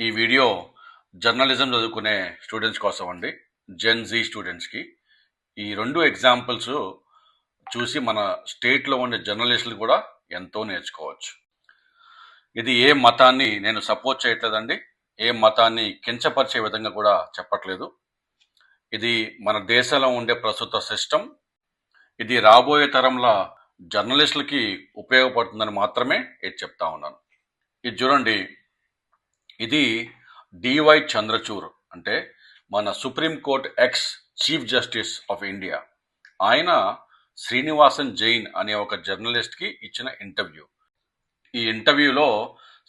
ఈ video journalism చదువుకునే students కోసం అండి, జెన్ జీ స్టూడెంట్స్కి. ఈ రెండు ఎగ్జాంపుల్స్ చూసి మన స్టేట్లో ఉండే జర్నలిస్టులు కూడా ఎంతో నేర్చుకోవచ్చు. ఇది ఏ మతాన్ని నేను సపోర్ట్ చేయట్లేదండి, ఏ మతాన్ని కించపరిచే విధంగా కూడా చెప్పట్లేదు. ఇది మన దేశంలో ఉండే ప్రస్తుత సిస్టమ్. ఇది రాబోయే తరంలో జర్నలిస్టులకి ఉపయోగపడుతుందని మాత్రమే ఇది చెప్తా ఉన్నాను. ఇది చూడండి, ఇది డివై చంద్రచూడ్ అంటే మన supreme court ex chief justice of India. ఆయన శ్రీనివాసన్ జైన్ అనే ఒక జర్నలిస్ట్కి ఇచ్చిన ఇంటర్వ్యూ. ఈ ఇంటర్వ్యూలో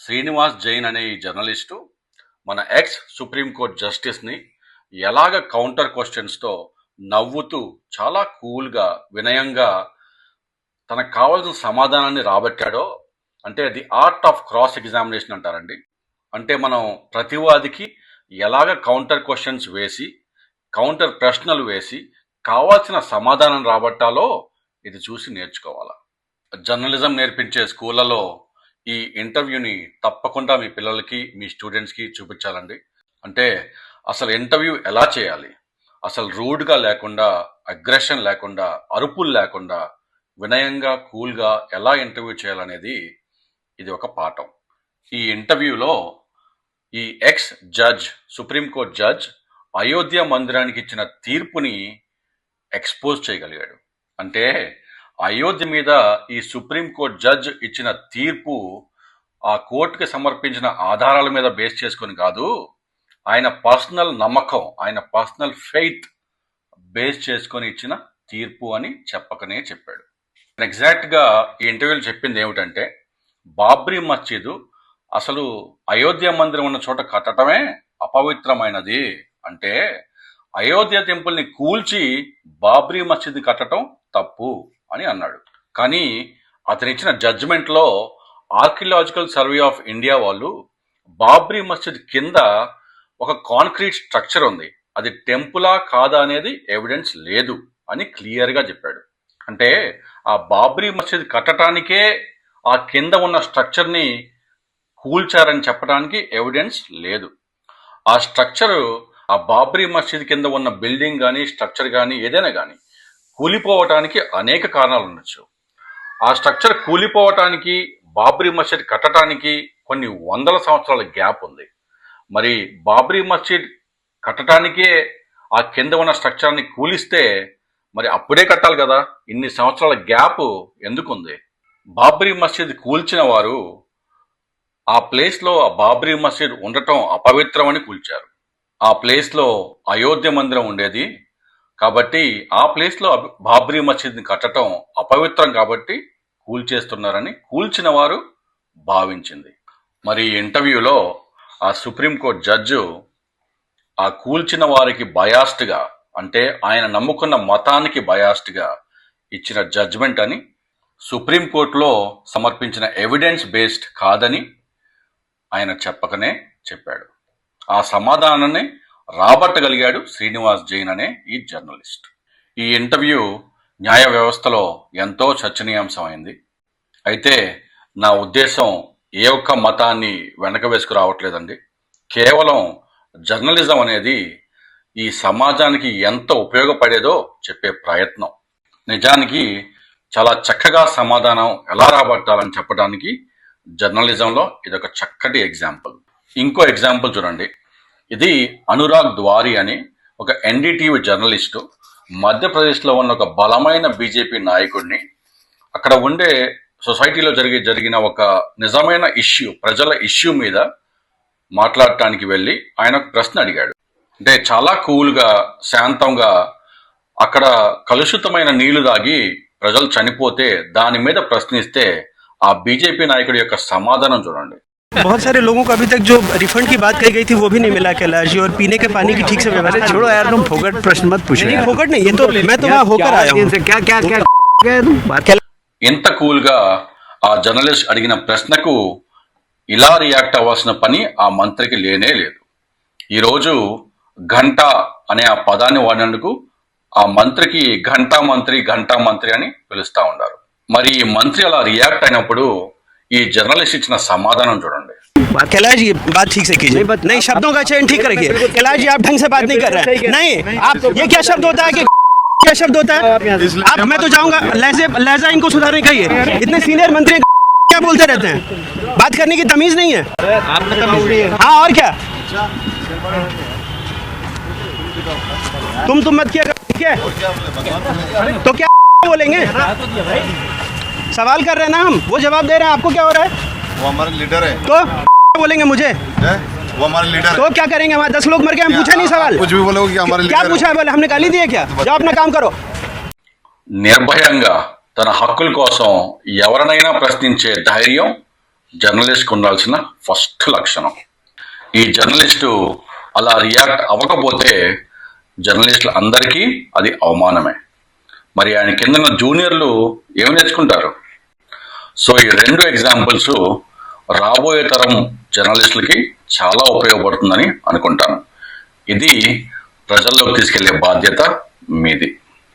శ్రీనివాస్ జైన్ అనే ఈ జర్నలిస్టు మన ఎక్స్ సుప్రీంకోర్టు జస్టిస్ని ఎలాగ కౌంటర్ క్వశ్చన్స్తో నవ్వుతూ చాలా కూల్గా వినయంగా తనకు కావాల్సిన సమాధానాన్ని రాబట్టాడో, అంటే the art of cross examination అంటారండి. అంటే మనం ప్రతివాదికి ఎలాగ కౌంటర్ క్వశ్చన్స్ వేసి కౌంటర్ ప్రశ్నలు వేసి కావాల్సిన సమాధానం రాబట్టాలో ఇది చూసి నేర్చుకోవాలి. జర్నలిజం నేర్పించే స్కూళ్ళలో ఈ ఇంటర్వ్యూని తప్పకుండా మీ పిల్లలకి మీ స్టూడెంట్స్కి చూపించాలండి. అంటే అసలు ఇంటర్వ్యూ ఎలా చేయాలి, అసలు రూడ్గా లేకుండా, అగ్రెషన్ లేకుండా, అరుపులు లేకుండా వినయంగా కూల్గా ఎలా ఇంటర్వ్యూ చేయాలనేది ఇది ఒక పాఠం. ఈ ఇంటర్వ్యూలో ఈ X judge, supreme court judge Ayodhya మందిరానికి ఇచ్చిన తీర్పుని ఎక్స్పోజ్ చేయగలిగాడు. అంటే అయోధ్య మీద ఈ సుప్రీంకోర్టు జడ్జ్ ఇచ్చిన తీర్పు ఆ కోర్టుకి సమర్పించిన ఆధారాల మీద బేస్ చేసుకొని కాదు, ఆయన పర్సనల్ నమ్మకం, ఆయన పర్సనల్ ఫెయిత్ బేస్ చేసుకొని ఇచ్చిన తీర్పు అని చెప్పకనే చెప్పాడు. ఎగ్జాక్ట్గా ఈ ఇంటర్వ్యూలో చెప్పింది ఏమిటంటే, బాబ్రీ మస్జిద్ అసలు అయోధ్య మందిరం ఉన్న చోట కట్టడమే అపవిత్రమైనది. అంటే అయోధ్య టెంపుల్ని కూల్చి బాబ్రీ మస్జిద్ కట్టడం తప్పు అని అన్నాడు. కానీ అతను ఇచ్చిన జడ్జిమెంట్లో ఆర్కియలాజికల్ సర్వే ఆఫ్ ఇండియా వాళ్ళు బాబ్రీ మస్జిద్ కింద ఒక కాంక్రీట్ స్ట్రక్చర్ ఉంది, అది టెంపులా కాదా అనేది ఎవిడెన్స్ లేదు అని క్లియర్గా చెప్పాడు. అంటే ఆ బాబ్రీ మస్జిద్ కట్టడానికే ఆ కింద ఉన్న స్ట్రక్చర్ని కూల్చారని చెప్పడానికి ఎవిడెన్స్ లేదు. ఆ స్ట్రక్చరు, ఆ బాబ్రీ మస్జిద్ కింద ఉన్న బిల్డింగ్ కానీ స్ట్రక్చర్ కానీ ఏదైనా కానీ కూలిపోవటానికి అనేక కారణాలు ఉండొచ్చు. ఆ స్ట్రక్చర్ కూలిపోవటానికి, బాబ్రీ మస్జిద్ కట్టడానికి కొన్ని వందల సంవత్సరాల గ్యాప్ ఉంది. మరి బాబ్రీ మస్జిద్ కట్టడానికే ఆ కింద ఉన్న స్ట్రక్చర్ని కూలిస్తే మరి అప్పుడే కట్టాలి కదా, ఇన్ని సంవత్సరాల గ్యాప్ ఎందుకు ఉంది? బాబ్రీ మస్జిద్ కూల్చిన వారు ఆ ప్లేస్లో ఆ బాబ్రీ మస్జిద్ ఉండటం అపవిత్రమని కూల్చారు. ఆ ప్లేస్లో అయోధ్య మందిరం ఉండేది కాబట్టి ఆ ప్లేస్లో బాబ్రీ మస్జిద్ని కట్టడం అపవిత్రం కాబట్టి కూల్చేస్తున్నారని కూల్చిన వారు భావించింది. మరి ఇంటర్వ్యూలో ఆ సుప్రీంకోర్టు జడ్జు ఆ కూల్చిన వారికి బయాస్డ్గా, అంటే ఆయన నమ్ముకున్న మతానికి బయాస్డ్గా ఇచ్చిన జడ్జ్మెంట్ అని, సుప్రీంకోర్టులో సమర్పించిన ఎవిడెన్స్ బేస్డ్ కాదని ఆయన చెప్పకనే చెప్పాడు. ఆ సమాధానాన్ని రాబట్టగలిగాడు శ్రీనివాస్ జైన్ అనే ఈ జర్నలిస్ట్. ఈ ఇంటర్వ్యూ న్యాయ వ్యవస్థలో ఎంతో చర్చనీయాంశమైంది. అయితే నా ఉద్దేశం ఏ ఒక్క మతాన్ని వెనక వేసుకు రావట్లేదండి. కేవలం జర్నలిజం అనేది ఈ సమాజానికి ఎంత ఉపయోగపడేదో చెప్పే ప్రయత్నం. నిజానికి చాలా చక్కగా సమాధానం ఎలా రాబట్టాలని చెప్పడానికి జర్నలిజంలో ఇదొక చక్కటి ఎగ్జాంపుల్. ఇంకో ఎగ్జాంపుల్ చూడండి. ఇది అనురాగ్ ద్వారి అని ఒక ఎన్డీటీవీ జర్నలిస్టు మధ్యప్రదేశ్లో ఉన్న ఒక బలమైన బీజేపీ నాయకుడిని అక్కడ ఉండే సొసైటీలో జరిగిన ఒక నిజమైన ఇష్యూ, ప్రజల ఇష్యూ మీద మాట్లాడటానికి వెళ్ళి ఆయన ఒక ప్రశ్న అడిగాడు. అంటే చాలా కూల్గా, శాంతంగా అక్కడ కలుషితమైన నీళ్లు తాగి ప్రజలు చనిపోతే దాని మీద ప్రశ్నిస్తే ఆ బీజేపీ నాయకుడి యొక్క సమాధానం చూడండి. बहुत सारे लोगों को अभी तक जो रिफंड की बात कही गई थी वो भी नहीं मिला कैलाश जी, और पीने के पानी की ठीक से व्यवस्था। छोड़ो यार, तुम फोकट प्रश्न मत पूछो। नहीं फोकट नहीं, ये तो मैं तो वहाँ होकर आया हूँ। क्या क्या क्या ఇంత కూల్గా ఆ జర్నలిస్ట్ అడిగిన ప్రశ్నకు ఇలా రియాక్ట్ అవ్వాల్సిన పని ఆ మంత్రికి లేనే లేదు. ఈరోజు ఘంట అనే ఆ పదాన్ని వాడినందుకు ఆ మంత్రికి ఘంటా మంత్రి అని పిలుస్తూ ఉన్నారు. మరి ఈ మంత్రి అలా రియాక్ట్ అయినప్పుడు ఈ జర్నలిస్ట్ ఇచ్చిన సమాధానం చూడండి. कैलाश जी बात ठीक से कीजिए, नहीं शब्दों का चयन ठीक रखिए। कैलाश जी आप ढंग से बात नहीं कर रहे हैं। नहीं आप ये क्या शब्द होता है कि क्या शब्द होता है? आप मैं तो चाहूंगा लहजा इनको सुधारने का ही है। इतने सीनियर मंत्री क्या बोलते रहते हैं, बात करने की तमीज नहीं है। हाँ और क्या, तुम मत किया क्या तो क्या बोलेंगे? सवाल कर रहे हैं ना हम, वो जवाब दे रहे हैं, आपको क्या हो रहा है? वो हमारे लीडर है। तो बोलेंगे मुझे है? वो हमारे लीडर तो क्या करेंगे? हमारे 10 लोग मर गए, हम पूछा नहीं सवाल। कुछ भी बोलोगे कि हमारे क्या लीडर पूछा है? बोले हमने गाली दी है क्या? जाओ अपना काम करो। నిర్భయంగా తన హక్కుల కోసం ఎవరినైనా ప్రశ్నించే ధైర్యం జర్నలిస్ట్కి ఉండాల్సిన ఫస్ట్ లక్షణం. ఈ జర్నలిస్టు అలా రియాక్ట్ అవ్వకపోతే జర్నలిస్టులు అందరికీ అది అవమానమే. మరి ఆయన కింద జూనియర్లు ఏమి నేర్చుకుంటారు? సో ఈ రెండు ఎగ్జాంపుల్స్ రాబోయే తరం జర్నలిస్టులకి చాలా ఉపయోగపడుతుందని అనుకుంటాను. ఇది ప్రజల్లోకి తీసుకెళ్లే బాధ్యత మీది.